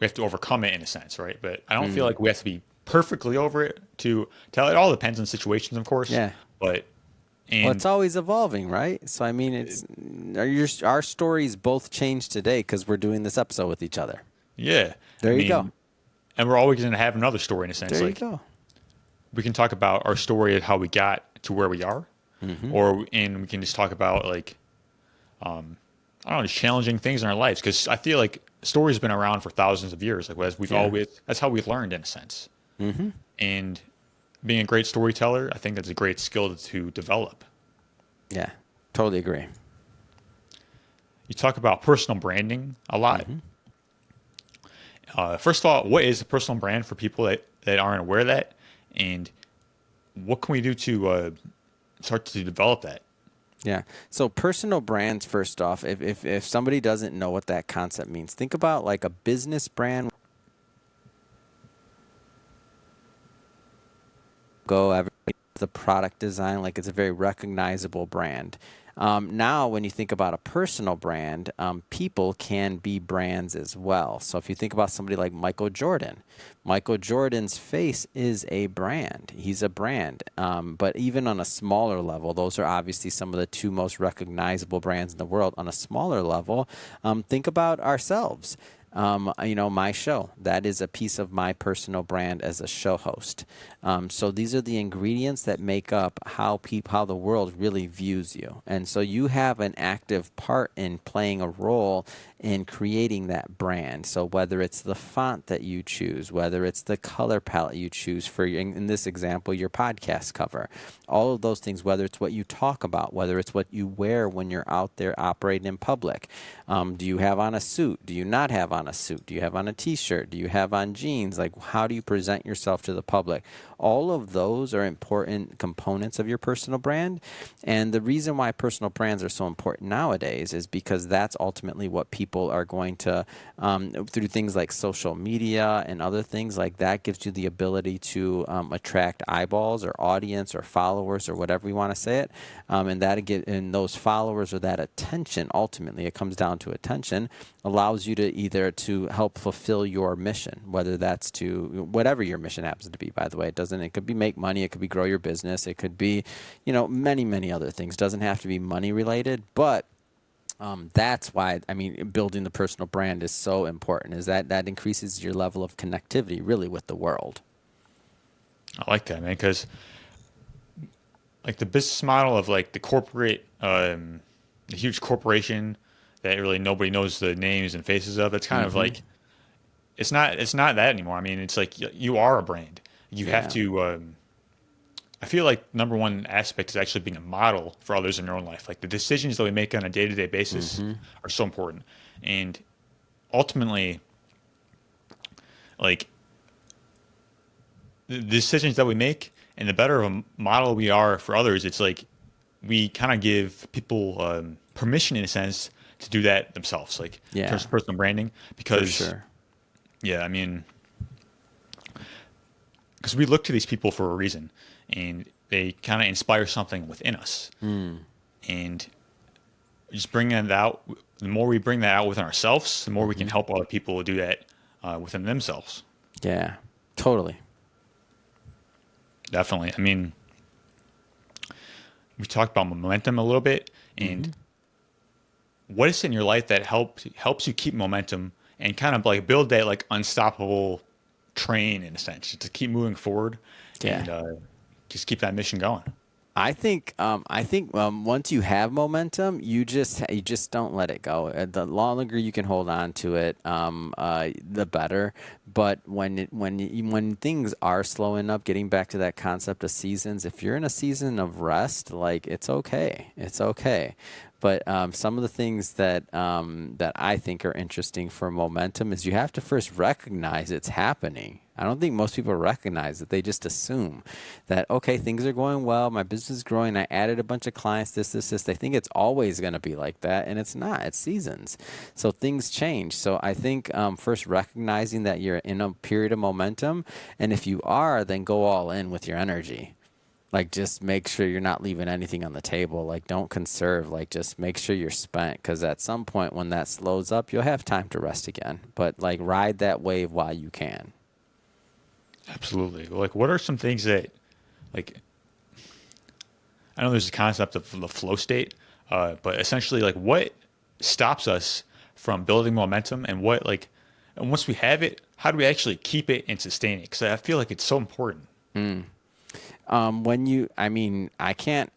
we have to overcome it in a sense, right? But I don't feel like we have to be perfectly over it to tell it. All depends on situations, of course. Yeah. But Well, And it's always evolving, right? So I mean, it's our stories both change today because we're doing this episode with each other. yeah, I There you go. mean, and we're always going to have another story in a sense. There you Like go. we can talk about our story of how we got to where we are, Hmm. and we can just talk about like I don't know, just challenging things in our lives because I feel like story's been around for thousands of years. Like as we've Yeah. always, that's how we've learned in a sense. Hmm. And being a great storyteller, I think that's a great skill to develop. Yeah. Totally agree. You talk about personal branding a lot. Hmm. First of all, what is a personal brand for people that aren't aware of that? And what can we do to start to develop that? Yeah. So personal brands, first off, if somebody doesn't know what that concept means, think about like a business brand. Go every the product design, like it's a very recognizable brand. Now, when you think about a personal brand, people can be brands as well. So if you think about somebody like Michael Jordan's face is a brand. He's a brand. But even on a smaller level, those are obviously some of the two most recognizable brands in the world. On a smaller level, think about ourselves. My show, that is a piece of my personal brand as a show host. So these are the ingredients that make up how the world really views you. And so you have an active part in playing a role in creating that brand. So whether it's the font that you choose, whether it's the color palette you choose for, in this example, your podcast cover, all of those things, whether it's what you talk about, whether it's what you wear when you're out there operating in public. Do you have on a suit? Do you not have on a suit? Do you have on a t-shirt? Do you have on jeans? Like, how do you present yourself to the public? All of those are important components of your personal brand. And the reason why personal brands are so important nowadays is because that's ultimately what people are going to, through things like social media and other things like that, gives you the ability to attract eyeballs or audience or followers or whatever you want to say it. And those followers or that attention, ultimately, it comes down to attention, allows you to either to help fulfill your mission, whether that's to whatever your mission happens to be, by the way. It could be make money, it could be grow your business, it could be, many, many other things. Doesn't have to be money related, but that's why, I mean, building the personal brand is so important, is that increases your level of connectivity really with the world. I like that, man, because like the business model of like the huge corporation that really nobody knows the names and faces of. It's kind of Hmm. like it's not that anymore. I mean, it's like you are a brand. You have Yeah. to. I feel like number one aspect is actually being a model for others in your own life. Like the decisions that we make on a day to day basis Hmm. are so important, and ultimately, like the decisions that we make and the better of a model we are for others, it's like we kind of give people permission in a sense to do that themselves, like in Yeah, terms of personal branding. for Because sure. yeah, I mean, because we look to these people for a reason, and they kind of inspire something within us, Mm. and just bringing that out. The more we bring that out within ourselves, the more we can Hmm. help other people do that within themselves. Yeah, totally. Definitely. I mean, we talked about momentum a little bit, Hmm. and what is in your life that helps you keep momentum and kind of like build that like unstoppable train in a sense to keep moving forward Yeah. and just keep that mission going. I think once you have momentum, you just don't let it go. The longer you can hold on to it, the better. But when things are slowing up, getting back to that concept of seasons, if you're in a season of rest, like it's okay, it's okay. But some of the things that I think are interesting for momentum is you have to first recognize it's happening. I don't think most people recognize it. They just assume that, okay, things are going well, my business is growing, I added a bunch of clients, this. They think it's always going to be like that, and it's not. It's seasons. So things change. So I think first recognizing that you're in a period of momentum, and if you are, then go all in with your energy. Like, just make sure you're not leaving anything on the table. Like, don't conserve. Like, just make sure you're spent. Because at some point when that slows up, you'll have time to rest again. But, like, ride that wave while you can. Absolutely. Like, what are some things that, like, I know there's a concept of the flow state, but essentially, like, what stops us from building momentum, and what, like, and once we have it, how do we actually keep it and sustain it? Because I feel like it's so important. I mean, I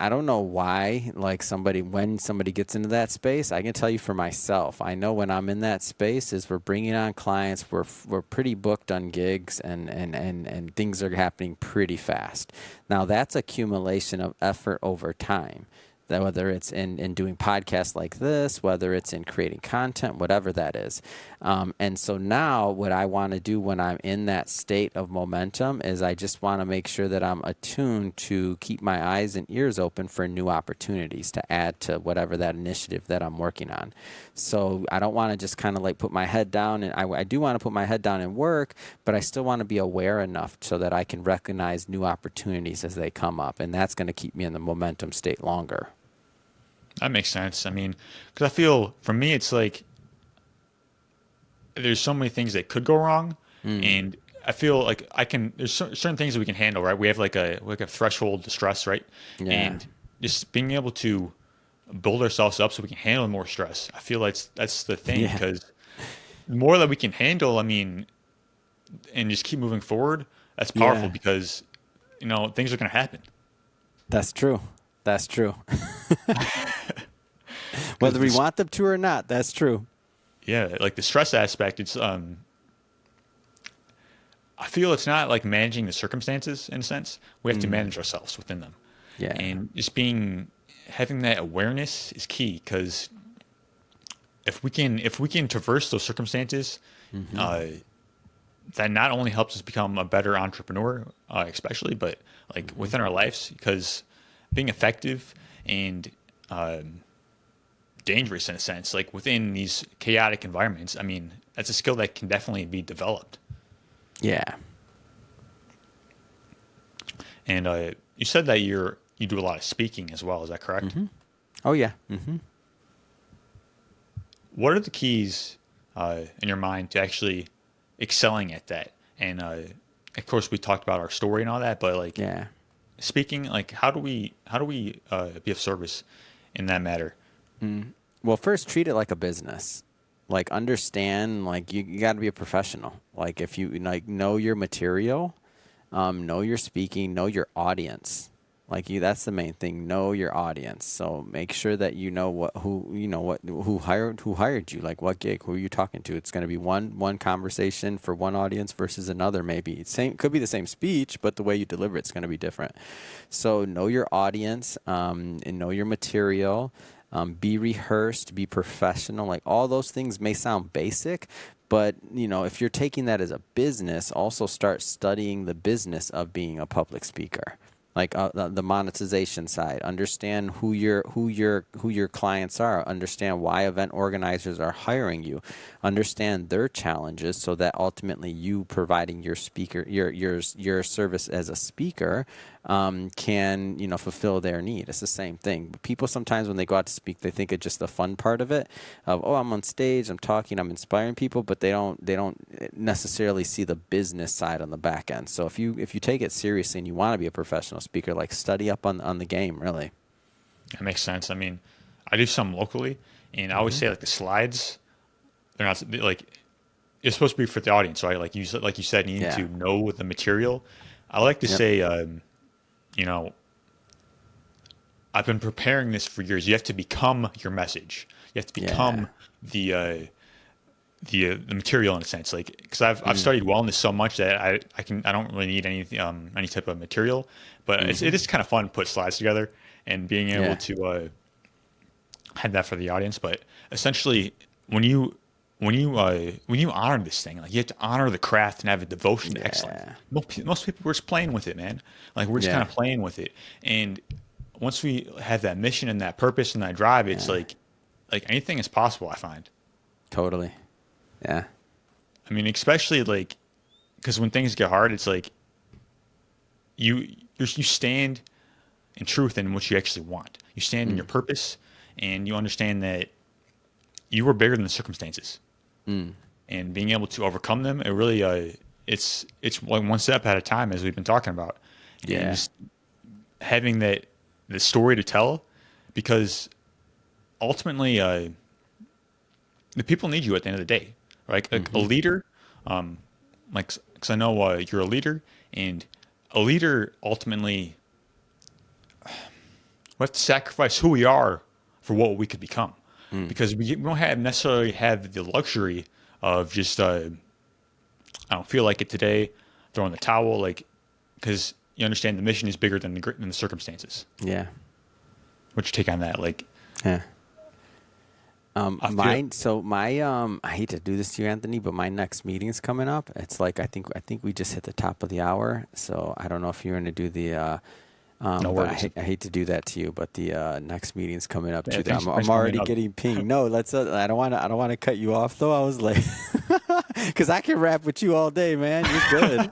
don't know why, like when somebody gets into that space, I can tell you for myself, I know when I'm in that space is we're bringing on clients, we're pretty booked on gigs and things are happening pretty fast. Now that's accumulation of effort over time. That whether it's in doing podcasts like this, whether it's in creating content, whatever that is. And so now what I want to do when I'm in that state of momentum is I just want to make sure that I'm attuned to keep my eyes and ears open for new opportunities to add to whatever that initiative that I'm working on. So I don't want to just kind of like put my head down, and I do want to put my head down and work, but I still want to be aware enough so that I can recognize new opportunities as they come up. And that's going to keep me in the momentum state longer. That makes sense. I mean, because I feel for me, it's like there's so many things that could go wrong, and I feel like There's certain things that we can handle, right? We have like a threshold to stress, right? Yeah. And just being able to build ourselves up so we can handle more stress. I feel like that's the thing, Yeah. because the more that we can handle, I mean, and just keep moving forward, that's powerful, Yeah. because things are going to happen. That's true. That's true. Because Whether we want them to or not, that's true. yeah, like the stress aspect, it's I feel it's not like managing the circumstances in a sense. We have to manage ourselves within them. Yeah. And just having that awareness is key, because if we can traverse those circumstances, uh, that not only helps us become a better entrepreneur, especially, but like within our lives, because being effective and dangerous in a sense, like within these chaotic environments, I mean, that's a skill that can definitely be developed. Yeah. And you said that you do a lot of speaking as well. Is that correct? Oh, yeah. What are the keys in your mind to actually excelling at that? And of course, we talked about our story and all that, but like Yeah. speaking, like how do we be of service in that matter? Well, first treat it like a business. Like understand, like you got to be a professional. Like if you like know your material, know your speaking, know your audience. Like that's the main thing. Know your audience. So make sure that you know who hired you. Like what gig, who are you talking to? It's going to be one conversation for one audience versus another. Maybe could be the same speech, but the way you deliver it's going to be different. So know your audience and know your material. Be rehearsed, be professional. Like all those things may sound basic, but if you're taking that as a business, also start studying the business of being a public speaker. Like the monetization side, understand who your clients are, understand why event organizers are hiring you, understand their challenges, so that ultimately you providing your service as a speaker can fulfill their need. It's the same thing. But people sometimes when they go out to speak, they think it's just the fun part of it, of I'm on stage, I'm talking, I'm inspiring people, but they don't necessarily see the business side on the back end. So if you take it seriously and you want to be a professional speaker, like study up on the game, really. That makes sense. I mean, I do some locally, and I always say like the slides, they're not like it's supposed to be for the audience, right? Like you said, you need Yeah. to know the material. I like to Yep. say, you know, I've been preparing this for years. You have to become your message. You have to Yeah. become the uh, the material in a sense, like because I've studied wellness so much that I don't really need any type of material, but it is kind of fun to put slides together and being able Yeah. to have that for the audience. But essentially, when you honor this thing, like you have to honor the craft and have a devotion to excellence. Yeah. Most people we're just playing with it, man. Like we're just kind Yeah. of playing with it, and once we have that mission and that purpose and that drive, it's Yeah. like anything is possible. I find. Totally. Yeah. I mean, especially like because when things get hard, it's like you stand in truth in what you actually want. You stand in your purpose, and you understand that you were bigger than the circumstances, and being able to overcome them. It really it's like one step at a time, as we've been talking about, and Yeah. just having that the story to tell, because ultimately, the people need you at the end of the day. Like a Hmm. leader, like, because I know you're a leader, and a leader ultimately we have to sacrifice who we are for what we could become, Mm. because we don't have necessarily have the luxury of just I don't feel like it today, throwing the towel, like, because you understand the mission is bigger than than the circumstances. Yeah. What's your take on that? Like, Yeah. I feel Mine. So my I hate to do this to you, Anthony, but my next meeting's coming up. It's like I think we just hit the top of the hour. So I don't know if you're going to do the. no But worries. I hate to do that to you. But the next meeting's coming up Yeah, too. thanks, I'm thanks for bringing already it up. getting pinged. No, let's. I don't want to cut you off though. I was like, because I can rap with you all day, man. You're good.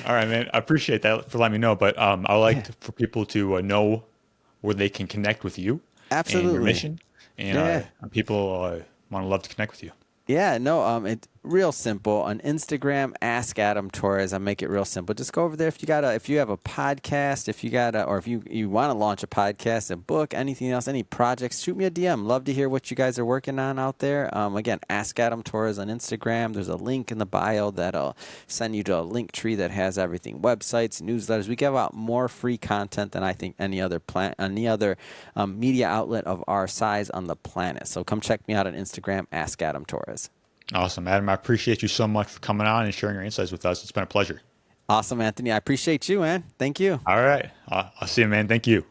All right, man. I appreciate that for letting me know. But I like Yeah, for people to know where they can connect with you and your absolutely. mission, and Yeah. people want to love to connect with you. Yeah, no, it's real simple. On Instagram, ask Adam Torres. I make it real simple. Just go over there if you have a podcast, if you got a, or if you want to launch a podcast, a book, anything else, any projects, shoot me a DM. Love to hear what you guys are working on out there. Again, ask Adam Torres on Instagram. There's a link in the bio that'll send you to a link tree that has everything: websites, newsletters. We give out more free content than I think any other media outlet of our size on the planet. So come check me out on Instagram. Ask Adam Torres. Awesome, Adam. I appreciate you so much for coming on and sharing your insights with us. It's been a pleasure. Awesome, Anthony. I appreciate you, man. Thank you. All right. I'll see you, man. Thank you.